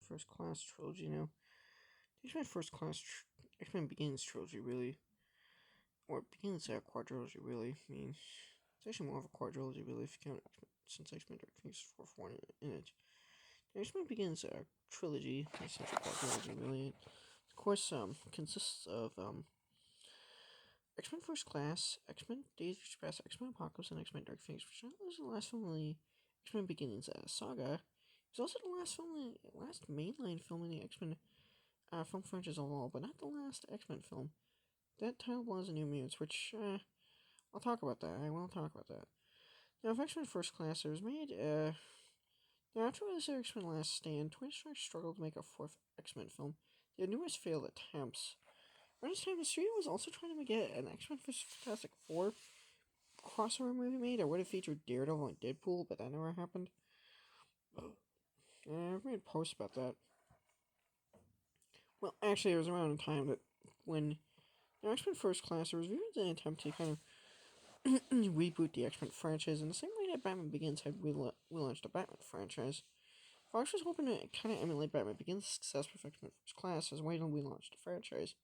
First Class trilogy now. The X-Men First Class, X-Men Begins trilogy, really. Or Begins quadrilogy, really. I mean, it's actually more of a quadrilogy, really, if you count X-Men, since X-Men Dark Phoenix is 4th one in it. The X-Men Begins trilogy, essentially quadrilogy, really. Of course, consists of, X-Men First Class, X-Men Days of Future Past, X-Men Apocalypse, and X-Men Dark Phoenix, which was the last film in the X-Men Beginnings saga. It's also the last mainline film in the X-Men film franchise overall, but not the last X-Men film. That title was a New Mutants, which I'll talk about that. I will talk about that. Now, if X-Men First Class was made, now after this X-Men Last Stand, 20th Century struggled to make a 4th X-Men film. They had numerous failed attempts. Around this time, the studio was also trying to get an X-Men Fantastic Four crossover movie made. It would have featured Daredevil and Deadpool, but that never happened. I've made posts about that. Well, actually, it was around the time that when the X-Men First Class, there was an attempt to kind of reboot the X-Men franchise in the same way that Batman Begins had relaunched the Batman franchise. Fox was hoping to kind of emulate Batman Begins' success with X-Men First Class as a way to relaunch the franchise.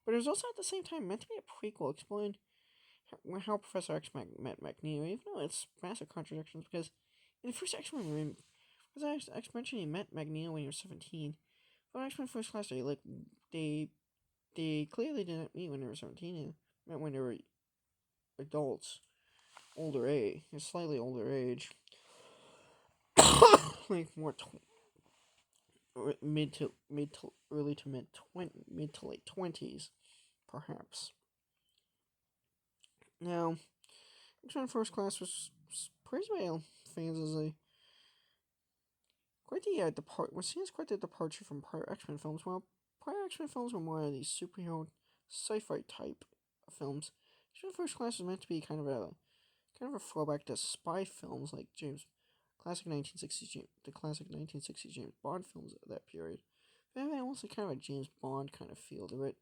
But it was also at the same time meant to be a prequel exploring how Professor X met Magneto, even though it's massive contradictions, because in the first X-Men movie, Professor X mentioned he met Magneto when he was 17. For X-Men First Class, they clearly didn't meet when they were 17, and met when they were adults, slightly older age, like more mid to late 20s, perhaps. Now, X-Men First Class was praised by fans as was seen as quite the departure from prior X-Men films. While prior X-Men films were more of these superhero sci-fi type films, X-Men First Class was meant to be kind of a throwback to spy films like the classic 1960s James Bond films of that period. They had almost kind of a James Bond kind of feel to it.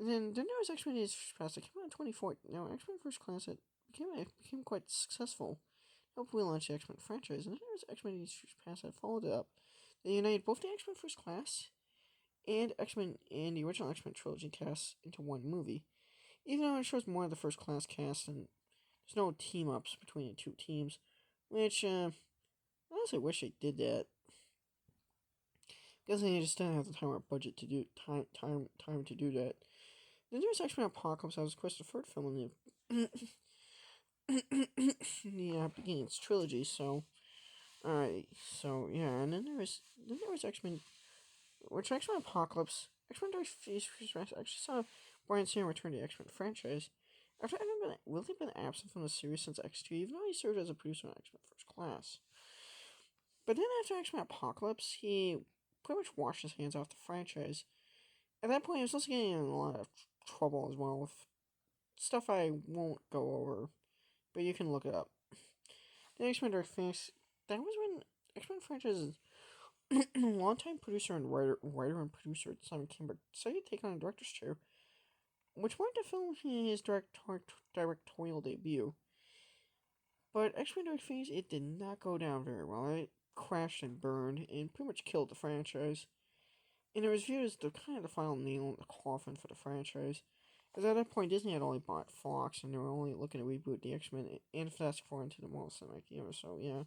And then there was X-Men Days of Future Past that came out in 2014. Now, X-Men First Class became quite successful. Helped relaunch the X-Men franchise, and then there was X-Men Days of Future Past that followed it up. They united both the X-Men First Class and X-Men and the original X-Men trilogy cast into one movie. Even though it shows more of the First Class cast, and there's no team-ups between the two teams, which, I honestly wish they did that. Because they just didn't have the time or budget to do time to do that. Then there's X-Men Apocalypse. That was, of course, the third film in the Beginnings trilogy. So, alright. So yeah, and then there was X-Men, which X-Men Apocalypse, X-Men Dark Phoenix actually saw Bryan Singer return to the X-Men franchise after having been absent from the series since X2, even though he served as a producer on X-Men First Class. But then after X-Men Apocalypse, he pretty much washed his hands off the franchise. At that point, he was also getting in a lot of trouble as well with stuff I won't go over, but you can look it up. The X-Men Dark Phoenix, that was when X-Men franchise's longtime producer and writer and producer Simon Kinberg decided to take on a director's chair, which marked the film his directorial debut. But X-Men Dark Phoenix, it did not go down very well. It crashed and burned and pretty much killed the franchise. And it was viewed as the final nail in the coffin for the franchise. Because at that point, Disney had only bought Fox, and they were only looking to reboot the X-Men and Fantastic Four into the Marvel Cinematic Universe, so yeah.